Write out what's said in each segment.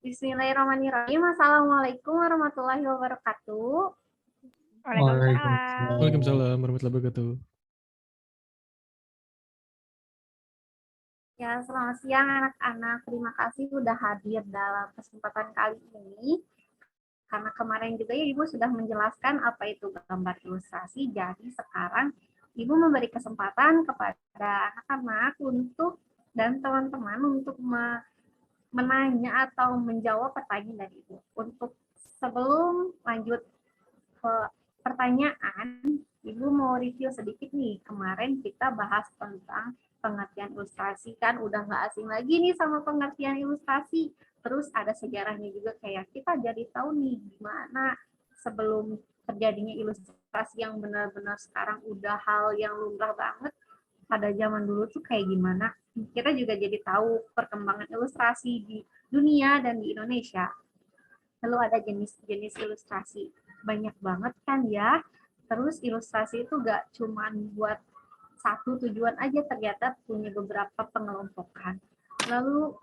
Bismillahirrahmanirrahim. Assalamualaikum warahmatullahi wabarakatuh. Waalaikumsalam. Waalaikumsalam warahmatullahi wabarakatuh. Ya, selamat siang anak-anak. Terima kasih sudah hadir dalam kesempatan kali ini. Karena kemarin juga ya Ibu sudah menjelaskan apa itu gambar ilustrasi. Jadi sekarang Ibu memberi kesempatan kepada anak-anak untuk dan teman-teman untuk menanya atau menjawab pertanyaan dari Ibu. Untuk sebelum lanjut ke pertanyaan, Ibu mau review sedikit nih. Kemarin kita bahas tentang pengertian ilustrasi, kan udah nggak asing lagi nih sama pengertian ilustrasi. Terus ada sejarahnya juga, kayak kita jadi tahu nih gimana sebelum terjadinya ilustrasi yang benar-benar sekarang udah hal yang lumrah banget. Pada zaman dulu tuh kayak gimana. Kita juga jadi tahu perkembangan ilustrasi di dunia dan di Indonesia. Lalu ada jenis-jenis ilustrasi. Banyak banget kan ya. Terus ilustrasi itu gak cuma buat satu tujuan aja, ternyata punya beberapa pengelompokan. Lalu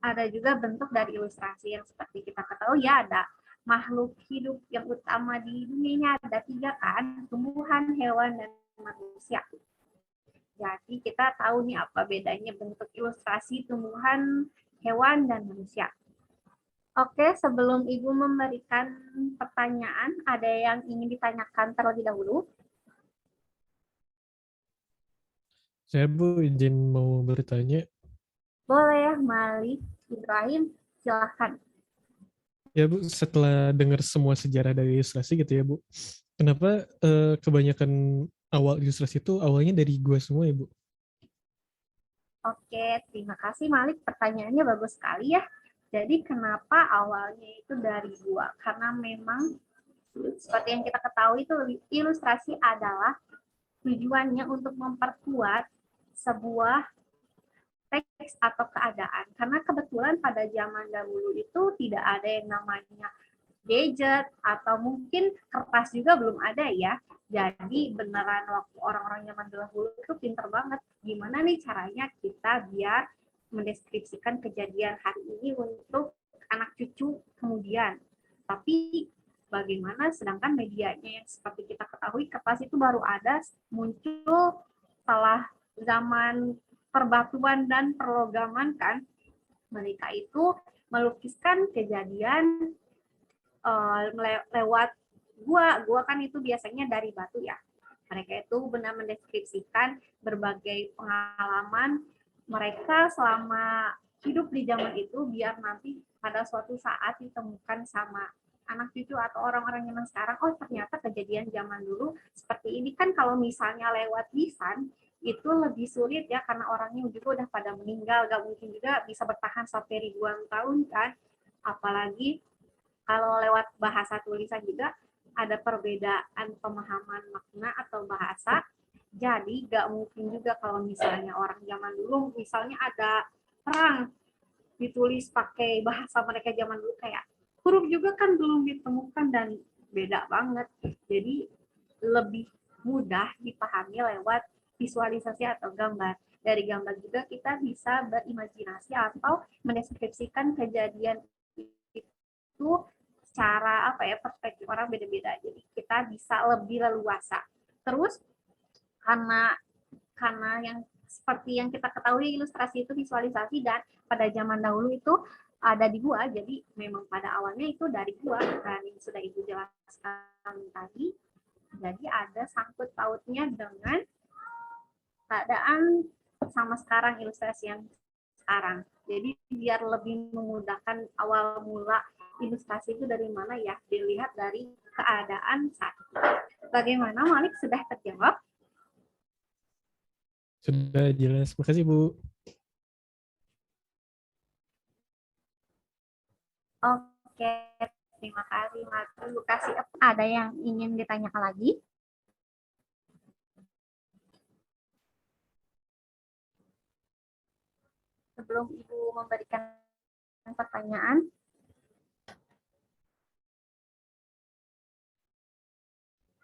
ada juga bentuk dari ilustrasi yang seperti kita ketahui ya, ada makhluk hidup yang utama di dunia ada 3 kan, tumbuhan, hewan, dan manusia. Jadi kita tahu nih apa bedanya bentuk ilustrasi tumbuhan, hewan, dan manusia. Oke, sebelum Ibu memberikan pertanyaan, ada yang ingin ditanyakan terlebih dahulu? Saya Bu izin mau bertanya. Boleh, Malik Ibrahim, silahkan. Ya Bu, setelah dengar semua sejarah dari ilustrasi gitu ya Bu, kenapa kebanyakan awal ilustrasi itu awalnya dari gua semua ya Bu? Oke, terima kasih Malik. Pertanyaannya bagus sekali ya. Jadi kenapa awalnya itu dari gua? Karena memang seperti yang kita ketahui itu ilustrasi adalah tujuannya untuk memperkuat sebuah teks atau keadaan. Karena kebetulan pada zaman dahulu itu tidak ada yang namanya gadget atau mungkin kertas juga belum ada ya. Jadi beneran waktu orang-orang zaman dahulu itu pinter banget. Gimana nih caranya kita biar mendeskripsikan kejadian hari ini untuk anak cucu kemudian. Tapi bagaimana sedangkan medianya yang seperti kita ketahui kertas itu baru ada muncul setelah zaman perbatuan dan perlogaman kan. Mereka itu melukiskan kejadian lewat gua kan itu biasanya dari batu ya. Mereka itu benar mendeskripsikan berbagai pengalaman mereka selama hidup di zaman itu biar nanti pada suatu saat ditemukan sama anak cucu atau orang-orang yang sekarang, oh ternyata kejadian zaman dulu seperti ini. Kan kalau misalnya lewat lisan itu lebih sulit ya, karena orangnya juga udah pada meninggal, gak mungkin juga bisa bertahan sampai ribuan tahun kan. Apalagi kalau lewat bahasa tulisan juga ada perbedaan pemahaman makna atau bahasa. Jadi gak mungkin juga kalau misalnya orang zaman dulu misalnya ada perang ditulis pakai bahasa mereka zaman dulu, kayak huruf juga kan belum ditemukan dan beda banget. Jadi lebih mudah dipahami lewat visualisasi atau gambar. Dari gambar juga kita bisa berimajinasi atau mendeskripsikan kejadian itu secara apa ya, perspektif orang beda-beda. Jadi kita bisa lebih leluasa. Terus karena yang seperti yang kita ketahui ilustrasi itu visualisasi, dan pada zaman dahulu itu ada di gua, jadi memang pada awalnya itu dari gua, dan yang sudah Ibu jelaskan tadi. Jadi ada sangkut pautnya dengan keadaan sama sekarang, ilustrasi yang sekarang. Jadi biar lebih memudahkan awal mula ilustrasi itu dari mana ya, dilihat dari keadaan saat itu. Bagaimana Malik, sudah terjawab? Sudah jelas. Makasih Bu. Oke, terima kasih Malik. Terima kasih. Ada yang ingin ditanyakan lagi? Sebelum Ibu memberikan pertanyaan,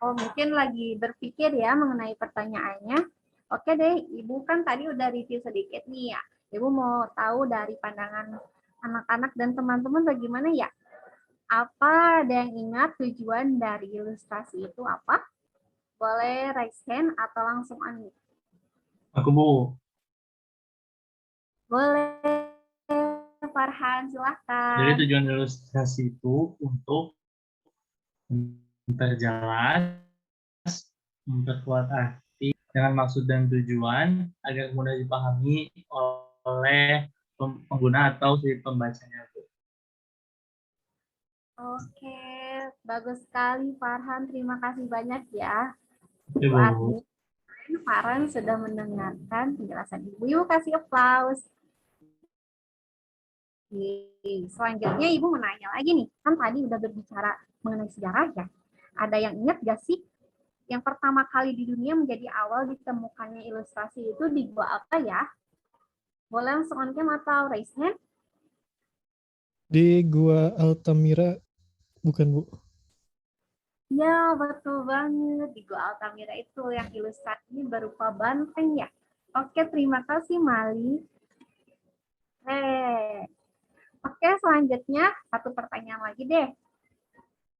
oh mungkin lagi berpikir ya mengenai pertanyaannya. Oke deh, Ibu kan tadi udah review sedikit nih ya. Ibu mau tahu dari pandangan Anak-anak dan teman-teman bagaimana ya? Apa ada yang ingat tujuan dari ilustrasi itu apa? Boleh raise hand atau langsung unmute. Aku Bu, Boleh, Farhan, jadi silahkan. tujuan ilustrasi itu untuk memperjelas, memperkuat arti dengan maksud dan tujuan agar mudah dipahami oleh pengguna atau si pembacanya. Oke, bagus sekali Farhan. Terima kasih banyak ya. Oke Bu Bu, Admin, Farhan sudah mendengarkan penjelasan Ibu. Ibu kasih aplaus. Selanjutnya Ibu menanya lagi nih. Kan tadi udah berbicara mengenai sejarah ya. Ada yang ingat gak sih yang pertama kali di dunia menjadi awal ditemukannya ilustrasi itu di gua apa ya? Boleh langsung on cam atau raise hand? Di Gua Altamira, bukan Bu? Ya, betul banget. Di Gua Altamira itu yang ilustrasinya berupa banteng ya. Oke, terima kasih Mali. Oke, selanjutnya satu pertanyaan lagi deh.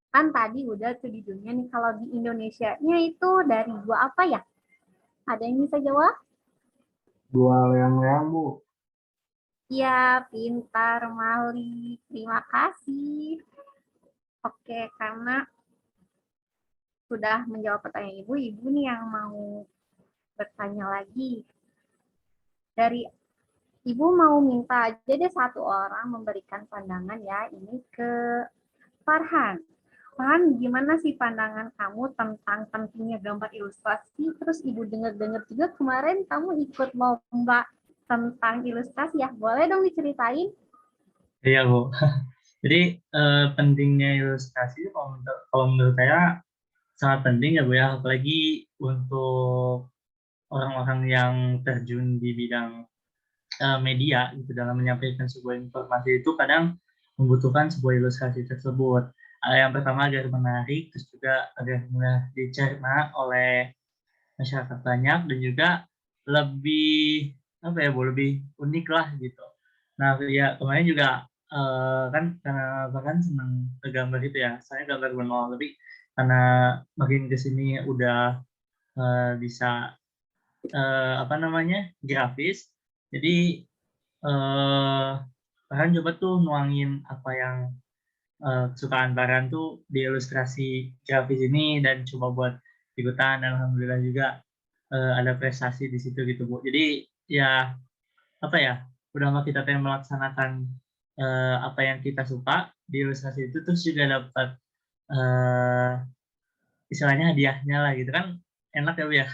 Kan tadi udah tuh di dunia nih, kalau di Indonesia-nya itu dari gua apa ya? Ada yang bisa jawab? Dua leang-leang Bu. Ya, pintar Mali. Terima kasih. Oke, karena sudah menjawab pertanyaan Ibu, Ibu nih yang mau bertanya lagi. Dari Ibu mau minta aja deh satu orang memberikan pandangan ya, ini ke Farhan. Farhan, gimana sih pandangan kamu tentang pentingnya gambar ilustrasi? Terus Ibu dengar-dengar juga kemarin kamu ikut lomba tentang ilustrasi ya. Boleh dong diceritain? Iya Bu. Jadi pentingnya ilustrasi itu kalau menurut saya sangat penting ya Bu ya, apalagi untuk orang-orang yang terjun di bidang media gitu dalam menyampaikan sebuah informasi itu kadang membutuhkan sebuah ilustrasi tersebut. Yang pertama agar menarik, terus juga agar mudah dicerna oleh masyarakat banyak dan juga lebih apa ya Bu, lebih unik lah gitu. Nah ya kemarin juga kan karena bahkan senang gambar itu ya, saya gambar manual tapi karena makin kesini udah bisa apa namanya grafis, jadi eh Farhan coba tuh nuangin apa yang kesukaan Farhan tuh di ilustrasi grafis ini dan coba buat ikutan dan alhamdulillah juga ada prestasi di situ gitu Bu. Jadi ya apa ya, udah mah kita pengen melaksanakan apa yang kita suka di ilustrasi itu terus juga dapat eh istilahnya hadiahnya lah gitu kan, enak ya Bu ya.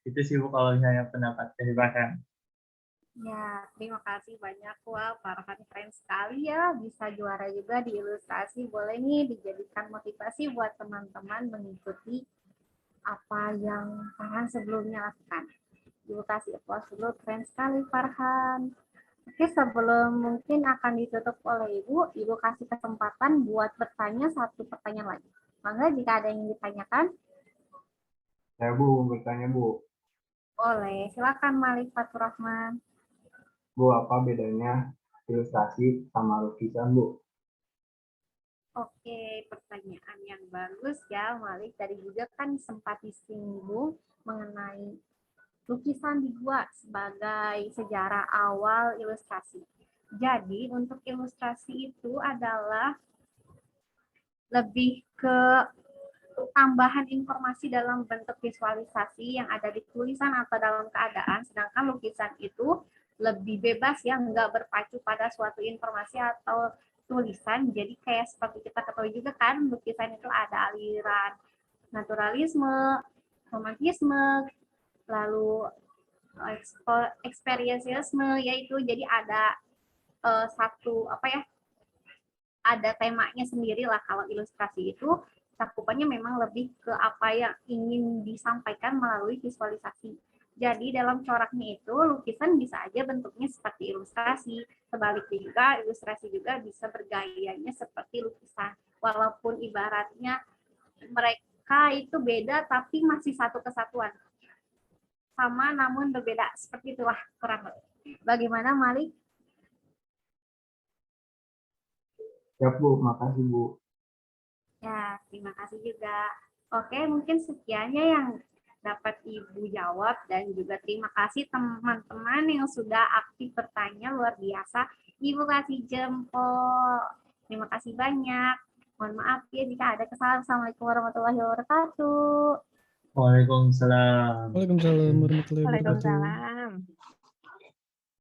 Itu sih Bu kalau misalnya pendapat dari Farhan. Ya, terima kasih banyak. Wah, Farhan keren sekali ya. Bisa juara juga di ilustrasi. Boleh nih dijadikan motivasi buat teman-teman mengikuti apa yang Farhan sebelumnya lakukan. Ibu kasih applause dulu. Keren sekali Farhan. Oke, sebelum mungkin akan ditutup oleh Ibu, Ibu kasih kesempatan buat bertanya satu pertanyaan lagi. Mangga jika ada yang ditanyakan, Saya Bu, bertanya Bu, boleh. Silakan Malik Fatur Rahman. Bu apa bedanya ilustrasi sama lukisan Bu? Oke, pertanyaan yang bagus ya Malik. Tadi juga kan sempat disinggung mengenai lukisan di gua sebagai sejarah awal ilustrasi. Jadi untuk ilustrasi itu adalah lebih ke tambahan informasi dalam bentuk visualisasi yang ada di tulisan atau dalam keadaan, sedangkan lukisan itu lebih bebas ya, nggak berpacu pada suatu informasi atau tulisan. Jadi kayak seperti kita ketahui juga kan, lukisan itu ada aliran naturalisme, romantisme, lalu ekspresiosisme, yaitu jadi ada satu apa ya, ada temanya sendiri lah. Kalau ilustrasi itu cakupannya memang lebih ke apa yang ingin disampaikan melalui visualisasi. Jadi dalam coraknya itu lukisan bisa aja bentuknya seperti ilustrasi, sebaliknya juga ilustrasi juga bisa bergayanya seperti lukisan. Walaupun ibaratnya mereka itu beda tapi masih satu kesatuan. Sama namun berbeda, seperti itulah kurang lebih. Bagaimana Malik? Siap Bu, makasih Bu. Ya, terima kasih juga. Oke, mungkin sekiannya yang dapat Ibu jawab dan juga terima kasih teman-teman yang sudah aktif bertanya, luar biasa. Ibu kasih jempol. Terima kasih banyak. Mohon maaf ya jika ada kesalahan. Assalamualaikum warahmatullahi wabarakatuh. Waalaikumsalam. Waalaikumsalam warahmatullahi wabarakatuh. Waalaikumsalam.